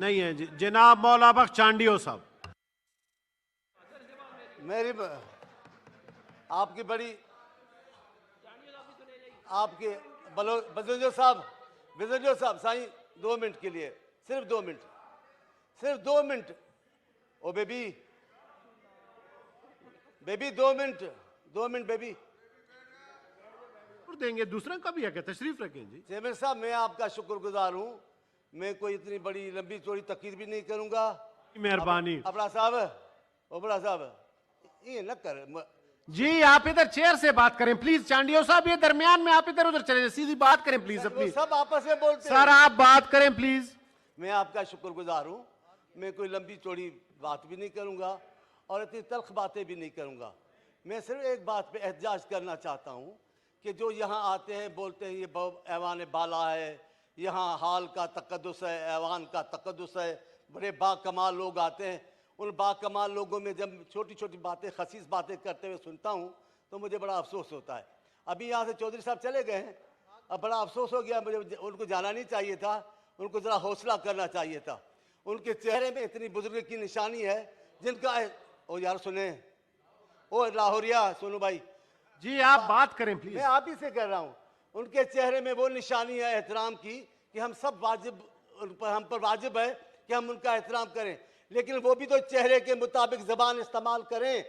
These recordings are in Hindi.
नहीं है जी। जनाब मौला बख्श चांडियो साहब। मेरी आपकी बड़ी आपके बजोजो साहब साईं 2 मिनट के लिए, सिर्फ 2 मिनट, सिर्फ 2 मिनट। ओ बेबी 2 मिनट, 2 मिनट बेबी। और देंगे दूसरा का भी है क्या? तशरीफ रखें जी। चेयरमैन साहब मैं आपका शुक्रगुजार हूँ। मैं कोई इतनी बड़ी लंबी चौड़ी तकीर भी नहीं करूंगा। मेहरबानी। अपना साहब, ओबड़ा साहब ये न कर जी। आप इधर चेयर से बात करें प्लीज। चांडियो साहब ये दरमियान में आप इधर उधर चले जाए, सीधी बात करें प्लीज अपनी। सब आपस में बोलते सर आप बात करें प्लीज। मैं आपका शुक्रगुजार हूँ। मैं कोई लंबी चौड़ी बात भी नहीं करूंगा और इतनी तल्ख बातें भी नहीं करूंगा। मैं सिर्फ एक बात पे एहतजाज करना चाहता हूँ कि जो यहाँ आते हैं बोलते हैं ये ऐवान बाला है, यहाँ हाल का तकद्दुस है, ऐवान का तकद्दुस है, बड़े बाकमाल लोग आते हैं। उन बाकमाल लोगों में जब छोटी छोटी बातें, खसीस बातें करते हुए सुनता हूँ तो मुझे बड़ा अफसोस होता है। अभी यहाँ से चौधरी साहब चले गए हैं, अब बड़ा अफसोस हो गया मुझे। उनको जाना नहीं चाहिए था, उनको ज़रा हौसला करना चाहिए था। उनके चेहरे में इतनी बुजुर्ग की निशानी है जिनका ओ यार सुने, ओ लाहौरिया सुनो भाई जी आप बात करें प्लीज। मैं आप ही से कर रहा हूँ। उनके चेहरे में वो निशानी है एहतराम की कि हम सब वाजिब, हम पर वाजिब है कि हम उनका एहतराम करें, लेकिन वो भी तो चेहरे के मुताबिक जबान इस्तेमाल करें।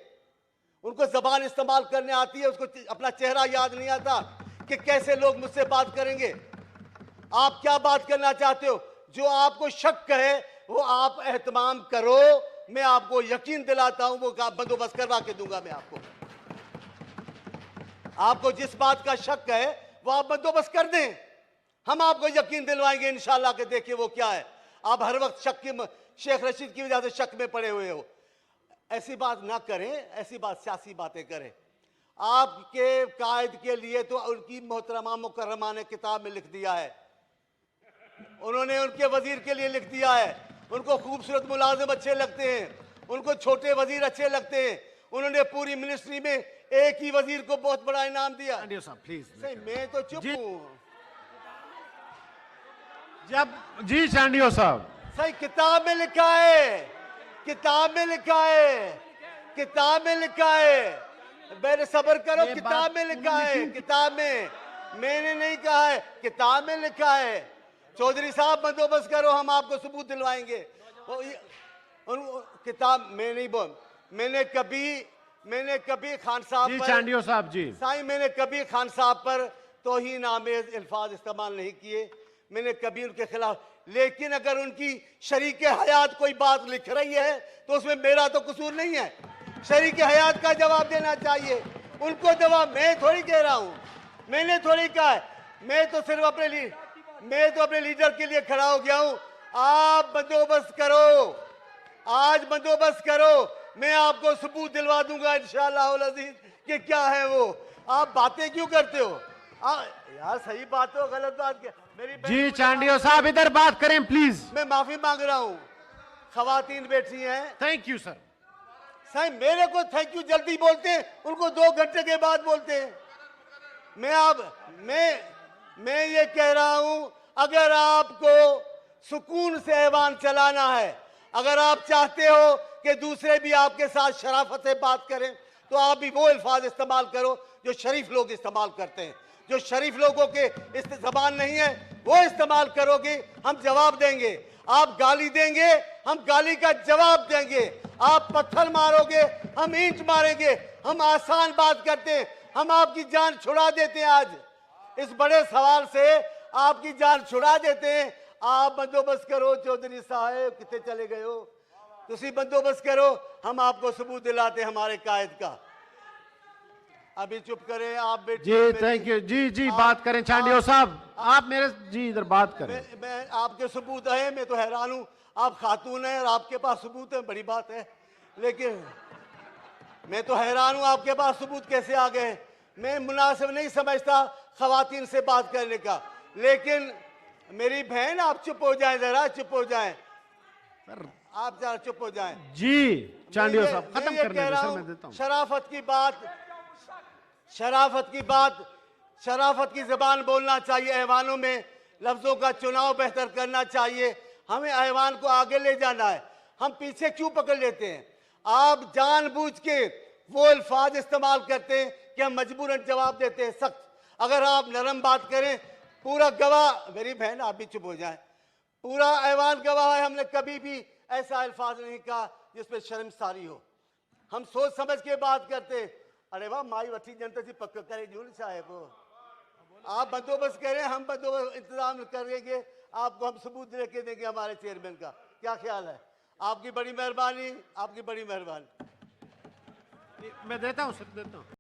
उनको जबान इस्तेमाल करने आती है, उसको अपना चेहरा याद नहीं आता कि कैसे लोग मुझसे बात करेंगे। आप क्या बात करना चाहते हो? जो आपको शक है वो आप एहतमाम करो। मैं आपको यकीन दिलाता हूं वो बंदोबस्त करवा के दूंगा। मैं आपको जिस बात का शक है वो आप बंदोबस्त कर दें, हम आपको यकीन दिलवाएंगे इंशाल्लाह के। देखिए वो क्या है। आप हर वक्त शक की, शेख रशीद की वजह से शक में पड़े हुए हो। ऐसी बात ना करें, ऐसी बात सियासी बातें करें। आपके कायद के लिए तो उनकी मोहतरमा मुकर्रमा ने किताब में लिख दिया है, उन्होंने उनके वजीर के लिए लिख दिया है। उनको खूबसूरत मुलाजिम अच्छे लगते हैं, उनको छोटे वजीर अच्छे लगते हैं। उन्होंने पूरी मिनिस्ट्री में एक ही वजीर को बहुत बड़ा इनाम दिया। प्लीज सही मैं तो चुप हूँ जब जी। चांडियो साहब सही किताब में लिखा है, किताब में लिखा है, किताब में लिखा है। मेरे सब्र करो, किताब में लिखा है, किताब में, मैंने नहीं कहा है, किताब में लिखा है। चौधरी साहब बंदोबस्त करो, हम आपको सबूत दिलवाएंगे। किताब में नहीं बोल, मैंने कभी खान साहब जी। पर, चांडियो साहब जी साईं मैंने कभी खान साहब पर तौहीन आमेज अल्फाज इस्तेमाल नहीं किए, मैंने कभी उनके खिलाफ। लेकिन अगर उनकी शरीक हयात कोई बात लिख रही है तो उसमें मेरा तो कसूर नहीं है। शरीक हयात का जवाब देना चाहिए उनको। जवाब मैं थोड़ी कह रहा हूं, मैंने थोड़ी कहा है। मैं तो सिर्फ अपने लीडर के लिए खड़ा हो गया हूं। आप बंदोबस्त करो, आज बंदोबस्त करो, मैं आपको सबूत दिलवा दूंगा इंशाअल्लाह अज़ीज कि क्या है वो। आप बातें क्यों करते हो? यार सही बात हो, गलत बात क्या? मेरी जी। चांडियो साहब इधर बात करें प्लीज। मैं माफी मांग रहा हूँ, खवातीन बैठी हैं। Thank you sir. साईं मेरे को थैंक यू जल्दी बोलते हैं, उनको 2 घंटे के बाद बोलते हैं। मैं ये कह रहा हूं, अगर आपको सुकून से ऐवान चलाना है, अगर आप चाहते हो कि दूसरे भी आपके साथ शराफत से बात करें, तो आप भी वो अल्फाज इस्तेमाल करो जो शरीफ लोग इस्तेमाल करते हैं। जो शरीफ लोगों के इस जबान नहीं है वो इस्तेमाल करोगे, हम जवाब देंगे। आप गाली देंगे, हम गाली का जवाब देंगे। आप पत्थर मारोगे, हम ईंट मारेंगे। हम आसान बात करते हैं, हम आपकी जान छुड़ा देते हैं। आज इस बड़े सवाल से आपकी जान छुड़ा देते हैं। आप बंदोबस्त करो। चौधरी साहब कितने चले गए हो? तुसी बंदोबस्त करो, हम आपको सबूत दिलाते हमारे कायद का। अभी चुप करें आप बेटे। जी थैंक यू। जी जी बात करें चांडियो साहब। आप मेरे जी इधर बात करें। मैं आपके सबूत है, मैं तो हैरान हूं। आप खातून हैं और आपके पास सबूत है, बड़ी बात है। लेकिन मैं तो हैरान हूं आपके पास सबूत कैसे आ गए। मैं मुनासिब नहीं समझता खवातीन से बात करने का। लेकिन मेरी बहन आप चुप हो जाएं, जरा चुप हो जाएं, आप जरा चुप हो जाएं। जी चांडियो साहब खत्म करने दो सर, मैं देता हूं। शराफत की जबान बोलना चाहिए। ऐवानों में लफ्जों का चुनाव बेहतर करना चाहिए। हमें ऐवान को आगे ले जाना है, हम पीछे क्यों पकड़ लेते हैं? आप जानबूझ के वो अल्फाज इस्तेमाल करते हैं कि हम मजबूरन जवाब देते हैं सख्त। अगर आप नरम बात करें, पूरा गवाह, मेरी बहन आप भी चुप हो जाए, पूरा ऐवान गवाह है, हमने कभी भी ऐसा अल्फाज नहीं कहा जिसपे शर्मसारी हो। हम सोच समझ के बात करते। अरे वाह, माई वठी जनता जी पक्का करे जूल साहेब, आप बंदोबस्त करें, हम बंदोबस्त इंतजाम करेंगे, आपको हम सबूत लेके देंगे हमारे चेयरमैन का। क्या ख्याल है? आपकी बड़ी मेहरबानी, आपकी बड़ी मेहरबानी। मैं देता हूँ सर, देता हूँ।